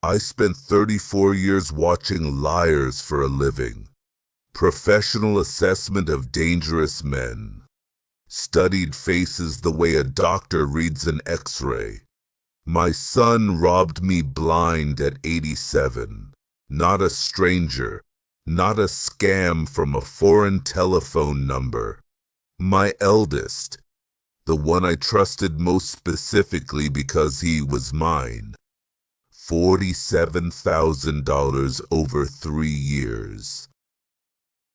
I spent 34 years watching liars for a living. Professional assessment of dangerous men. Studied faces the way a doctor reads an X-ray. My son robbed me blind at 87. Not a stranger. Not a scam from a foreign telephone number. My eldest. The one I trusted most specifically because he was mine. $47,000 over 3 years.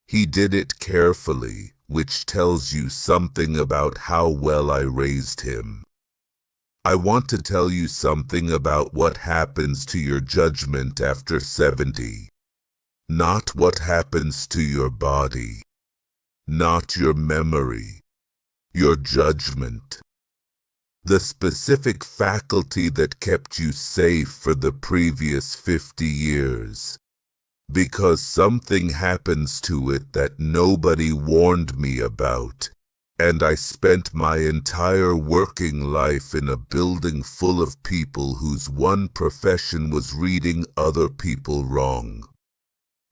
He did it carefully, which tells you something about how well I raised him. I want to tell you something about what happens to your judgment after 70. Not what happens to your body. Not your memory. Your judgment. The specific faculty that kept you safe for the previous 50 years. Because something happens to it that nobody warned me about, and I spent my entire working life in a building full of people whose one profession was reading other people wrong.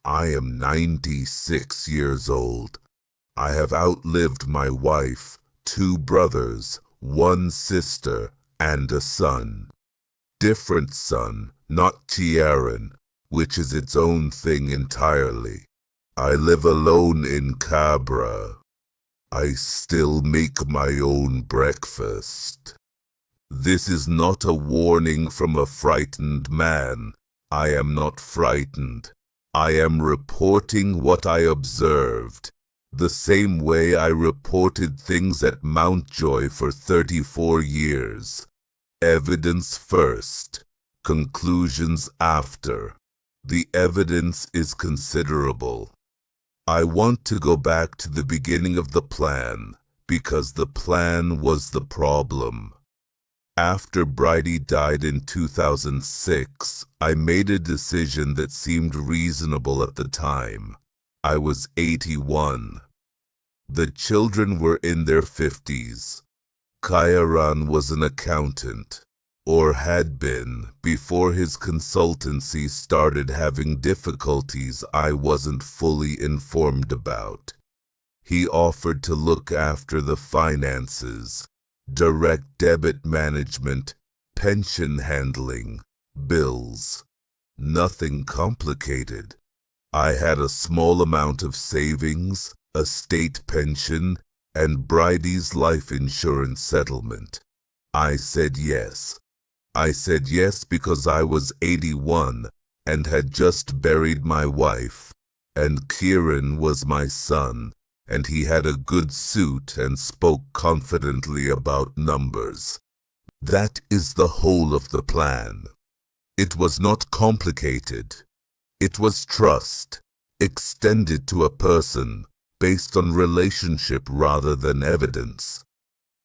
I am 96 years old. I have outlived my wife, 2 brothers, 1 sister, and a son. Different son, not Ciarán, which is its own thing entirely. I live alone in Cabra. I still make my own breakfast. This is not a warning from a frightened man. I am not frightened. I am reporting what I observed. The same way I reported things at Mountjoy for 34 years. Evidence first, conclusions after. The evidence is considerable. I want to go back to the beginning of the plan, because the plan was the problem. After Bridie died in 2006, I made a decision that seemed reasonable at the time. I was 81. The children were in their 50s. Ciarán was an accountant, or had been, before his consultancy started having difficulties I wasn't fully informed about. He offered to look after the finances, direct debit management, pension handling, bills. Nothing complicated. I had a small amount of savings, a state pension, and Bridie's life insurance settlement. I said yes. I said yes because I was 81 and had just buried my wife, and Ciarán was my son, and he had a good suit and spoke confidently about numbers. That is the whole of the plan. It was not complicated. It was trust, extended to a person, based on relationship rather than evidence.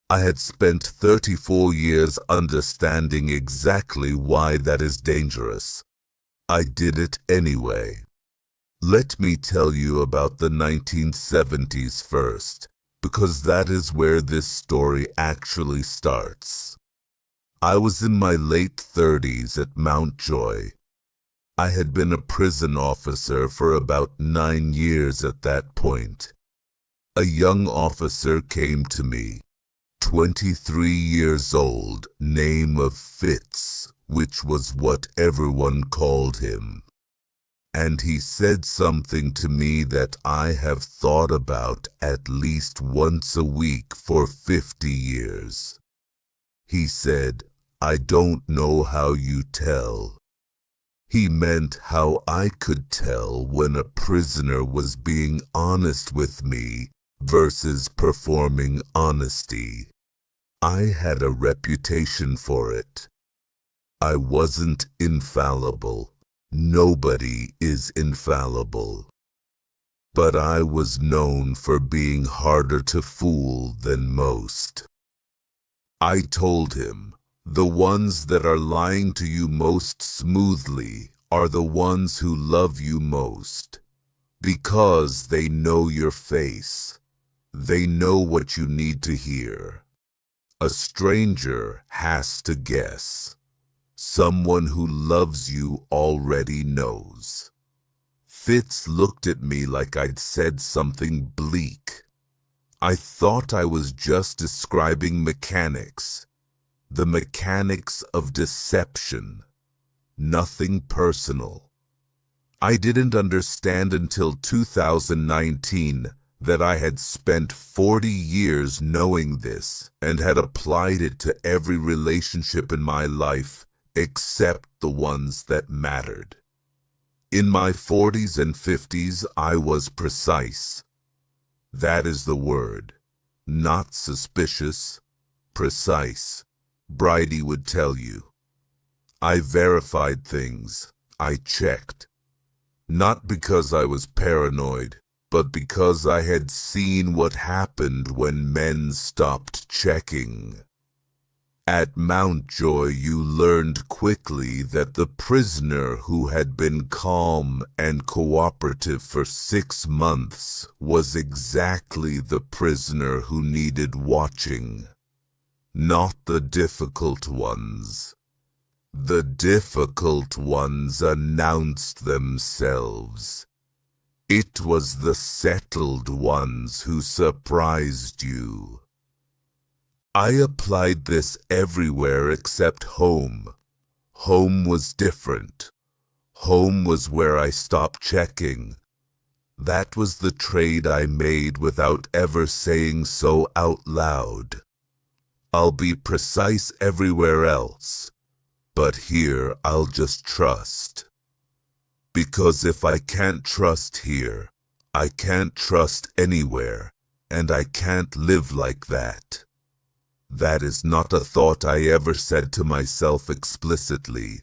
I had spent 34 years understanding exactly why that is dangerous. I did it anyway. Let me tell you about the 1970s first, because that is where this story actually starts. I was in my late 30s at Mountjoy. I had been a prison officer for about 9 years at that point. A young officer came to me, 23 years old, name of Fitz, which was what everyone called him. And he said something to me that I have thought about at least once a week for 50 years. He said, "I don't know how you tell." He meant how I could tell when a prisoner was being honest with me versus performing honesty. I had a reputation for it. I wasn't infallible. Nobody is infallible. But I was known for being harder to fool than most. I told him, the ones that are lying to you most smoothly are the ones who love you most, because they know your face. They know what you need to hear. A stranger has to guess. Someone who loves you already knows. Fitz looked at me like I'd said something bleak. I thought I was just describing mechanics. The mechanics of deception. Nothing personal. I didn't understand until 2019 that I had spent 40 years knowing this and had applied it to every relationship in my life except the ones that mattered. In my 40s and 50s, I was precise. That is the word. Not suspicious, precise. Bridie would tell you. I verified things. I checked. Not because I was paranoid, but because I had seen what happened when men stopped checking. At Mountjoy, you learned quickly that the prisoner who had been calm and cooperative for 6 months was exactly the prisoner who needed watching. Not the difficult ones. The difficult ones announced themselves. It was the settled ones who surprised you. I applied this everywhere except home. Home was different. Home was where I stopped checking. That was the trade I made without ever saying so out loud. I'll be precise everywhere else, but here I'll just trust. Because if I can't trust here, I can't trust anywhere, and I can't live like that. That is not a thought I ever said to myself explicitly.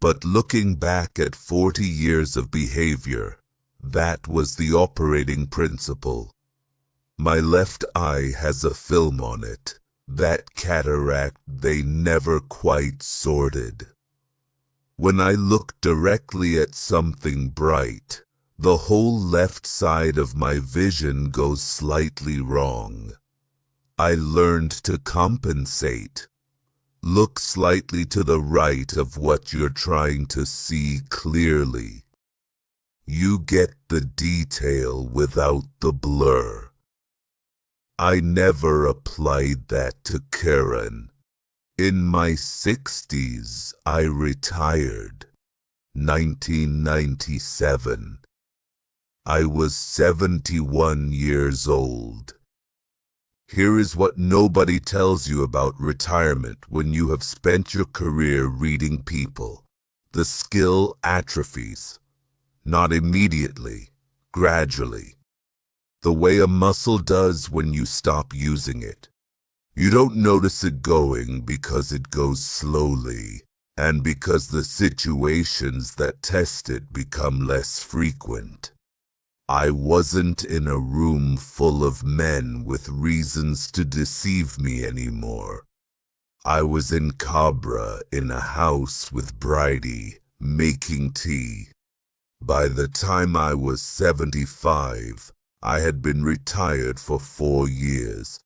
But looking back at 40 years of behavior, that was the operating principle. My left eye has a film on it. That cataract they never quite sorted. When I look directly at something bright, the whole left side of my vision goes slightly wrong. I learned to compensate. Look slightly to the right of what you're trying to see clearly. You get the detail without the blur. I never applied that to Ciarán. In my 60s, I retired. 1997. I was 71 years old. Here is what nobody tells you about retirement when you have spent your career reading people. The skill atrophies. Not immediately, gradually. The way a muscle does when you stop using it. You don't notice it going because it goes slowly, and because the situations that test it become less frequent. I wasn't in a room full of men with reasons to deceive me anymore. I was in Cabra in a house with Bridie, making tea. By the time I was 75, I had been retired for 4 years.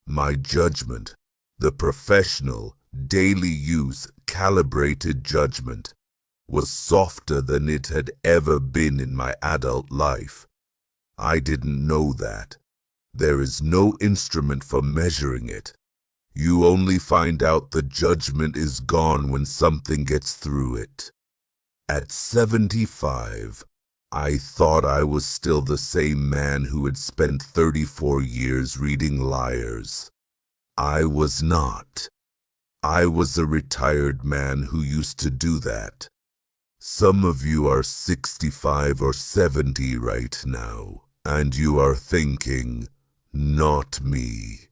My judgment, the professional, daily use, calibrated judgment, was softer than it had ever been in my adult life. I didn't know that. There is no instrument for measuring it. You only find out the judgment is gone when something gets through it. At 75, I thought I was still the same man who had spent 34 years reading liars. I was not. I was a retired man who used to do that. Some of you are 65 or 70 right now, and you are thinking, not me.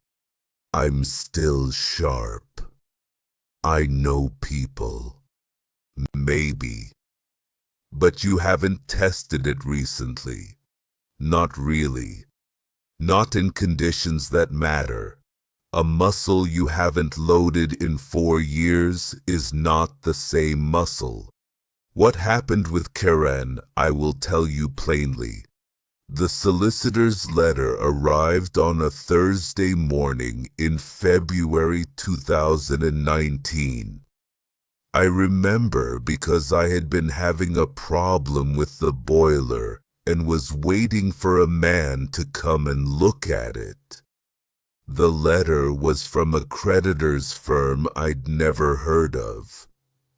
I'm still sharp. I know people. Maybe. But you haven't tested it recently. Not really. Not in conditions that matter. A muscle you haven't loaded in 4 years is not the same muscle. What happened with Ciarán, I will tell you plainly. The solicitor's letter arrived on a Thursday morning in February 2019. I remember because I had been having a problem with the boiler and was waiting for a man to come and look at it. The letter was from a creditor's firm I'd never heard of.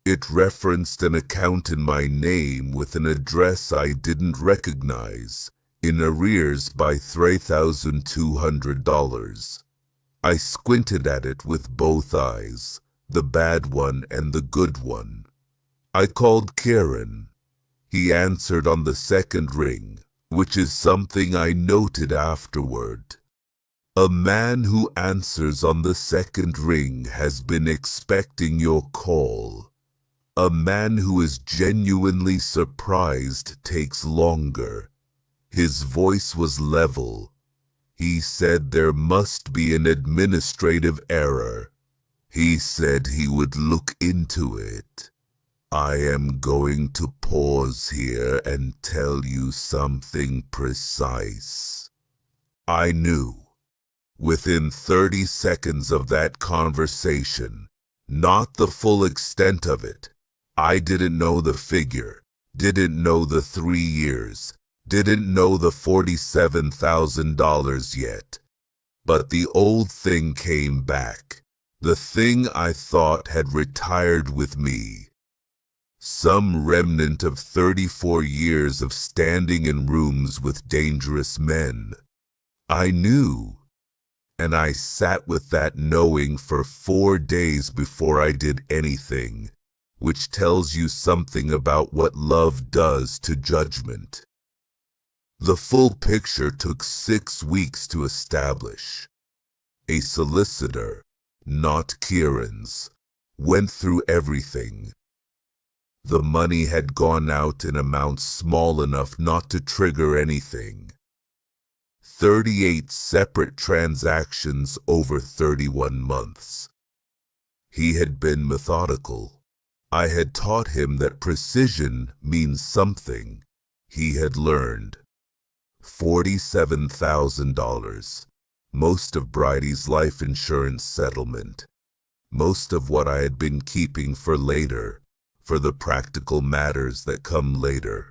It referenced an account in my name with an address I didn't recognize, in arrears by $3,200. I squinted at it with both eyes, the bad one and the good one. I called Ciarán. He answered on the second ring, which is something I noted afterward. A man who answers on the second ring has been expecting your call. A man who is genuinely surprised takes longer. His voice was level. He said there must be an administrative error. He said he would look into it. I am going to pause here and tell you something precise. I knew. Within 30 seconds of that conversation, not the full extent of it. I didn't know the figure, didn't know the 3 years, didn't know the $47,000 yet. But the old thing came back, the thing I thought had retired with me. Some remnant of 34 years of standing in rooms with dangerous men. I knew. And I sat with that knowing for 4 days before I did anything, which tells you something about what love does to judgment. The full picture took 6 weeks to establish. A solicitor, not Ciarán's, went through everything. The money had gone out in amounts small enough not to trigger anything. 38 separate transactions over 31 months. He had been methodical. I had taught him that precision means something. He had learned. $47,000, most of Bridie's life insurance settlement, most of what I had been keeping for later, for the practical matters that come later.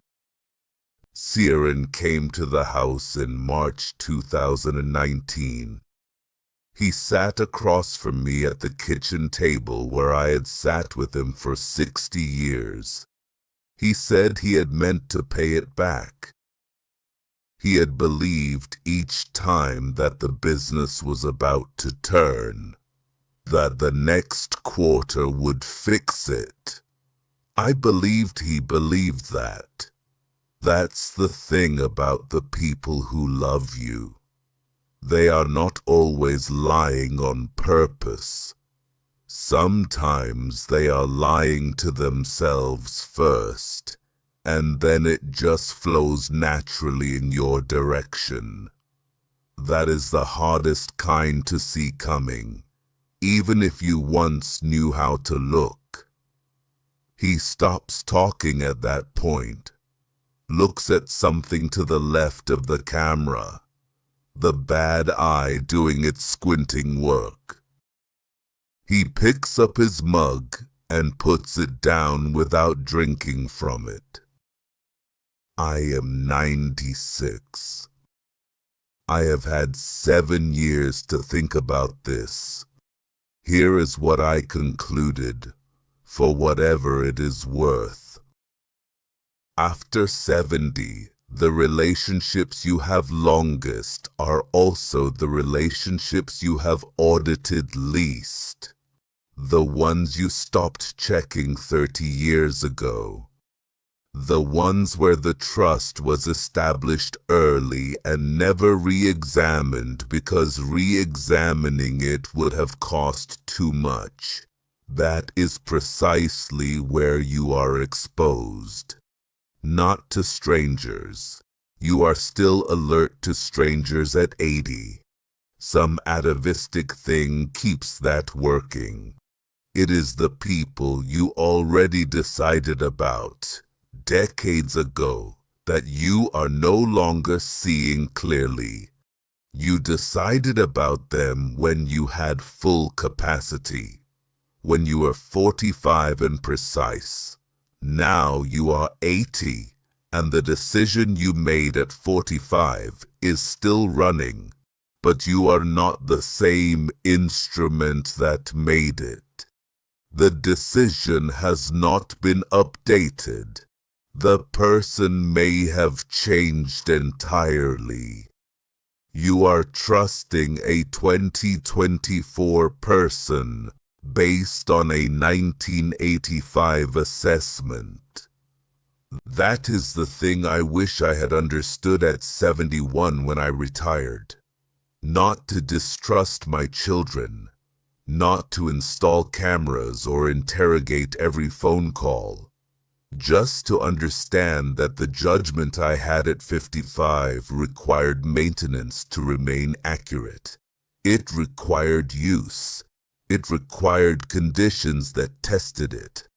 Ciarán came to the house in March 2019. He sat across from me at the kitchen table where I had sat with him for 60 years. He said he had meant to pay it back. He had believed each time that the business was about to turn, that the next quarter would fix it. I believed he believed that. That's the thing about the people who love you. They are not always lying on purpose. Sometimes they are lying to themselves first, and then it just flows naturally in your direction. That is the hardest kind to see coming, even if you once knew how to look. He stops talking at that point, looks at something to the left of the camera, the bad eye doing its squinting work. He picks up his mug and puts it down without drinking from it. I am 96. I have had 7 years to think about this. Here is what I concluded, for whatever it is worth. After 70, the relationships you have longest are also the relationships you have audited least. The ones you stopped checking 30 years ago. The ones where the trust was established early and never re-examined because re-examining it would have cost too much. That is precisely where you are exposed. Not to strangers. You are still alert to strangers at 80. Some atavistic thing keeps that working. It is the people you already decided about decades ago that you are no longer seeing clearly. You decided about them when you had full capacity, when you were 45 and precise. Now you are 80, and the decision you made at 45 is still running, but you are not the same instrument that made it. The decision has not been updated. The person may have changed entirely. You are trusting a 2024 person based on a 1985 assessment. That is the thing I wish I had understood at 71 when I retired. Not to distrust my children, not to install cameras or interrogate every phone call, just to understand that the judgment I had at 55 required maintenance to remain accurate. It required use. It required conditions that tested it.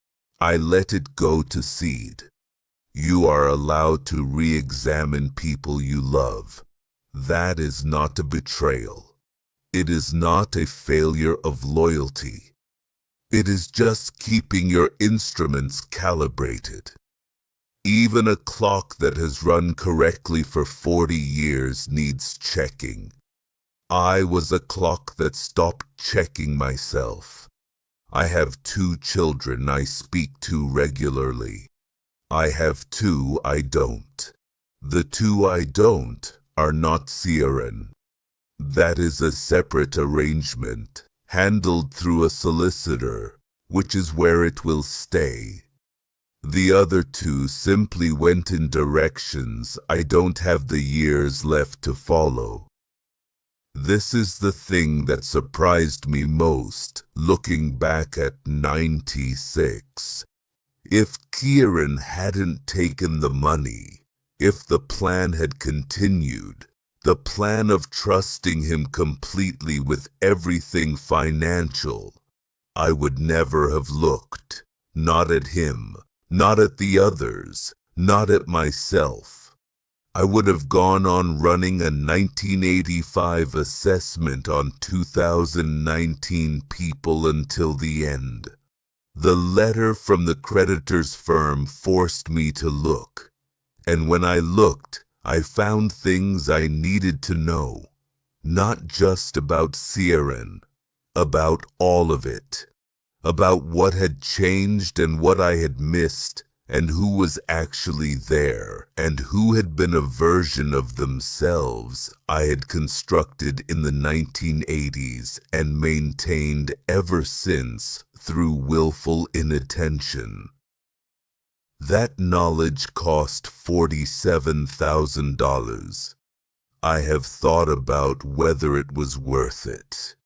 I let it go to seed. You are allowed to re-examine people you love. That is not a betrayal. It is not a failure of loyalty. It is just keeping your instruments calibrated. Even a clock that has run correctly for 40 years needs checking. I was a clock that stopped checking myself. I have 2 children I speak to regularly. I have 2 I don't. The 2 I don't are not Ciarán. That is a separate arrangement, handled through a solicitor, which is where it will stay. The other 2 simply went in directions I don't have the years left to follow. This is the thing that surprised me most, looking back at 96. If Ciarán hadn't taken the money, if the plan had continued, the plan of trusting him completely with everything financial, I would never have looked, not at him, not at the others, not at myself. I would have gone on running a 1985 assessment on 2019 people until the end. The letter from the creditor's firm forced me to look, and when I looked, I found things I needed to know, not just about Ciarán, about all of it, about what had changed and what I had missed, and who was actually there, and who had been a version of themselves I had constructed in the 1980s and maintained ever since through willful inattention. That knowledge cost $47,000. I have thought about whether it was worth it.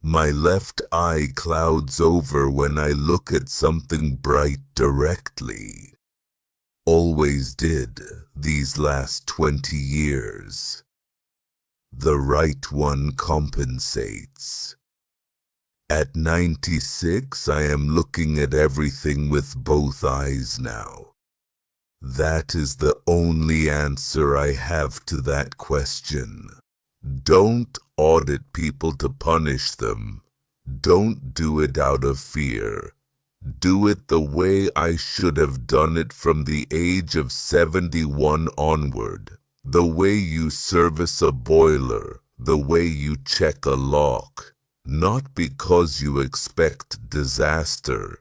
My left eye clouds over when I look at something bright directly. Always did these last 20 years. The right one compensates. At 96, I am looking at everything with both eyes now. That is the only answer I have to that question. Don't audit people to punish them. Don't do it out of fear. Do it the way I should have done it from the age of 71 onward. The way you service a boiler, the way you check a lock. Not because you expect disaster,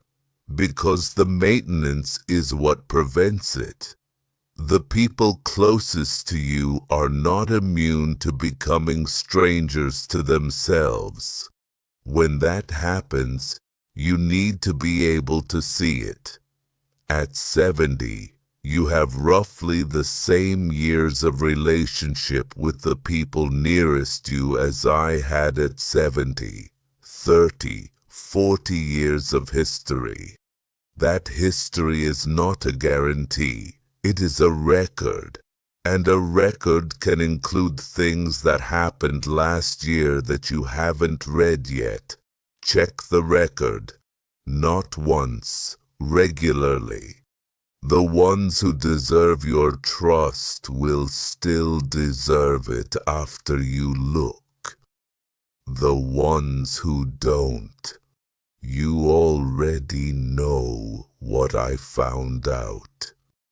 because the maintenance is what prevents it. The people closest to you are not immune to becoming strangers to themselves. When that happens, you need to be able to see it. At 70, you have roughly the same years of relationship with the people nearest you as I had at 70, 30, 40 years of history. That history is not a guarantee. It is a record, and a record can include things that happened last year that you haven't read yet. Check the record, not once, regularly. The ones who deserve your trust will still deserve it after you look. The ones who don't, You already know what I found out.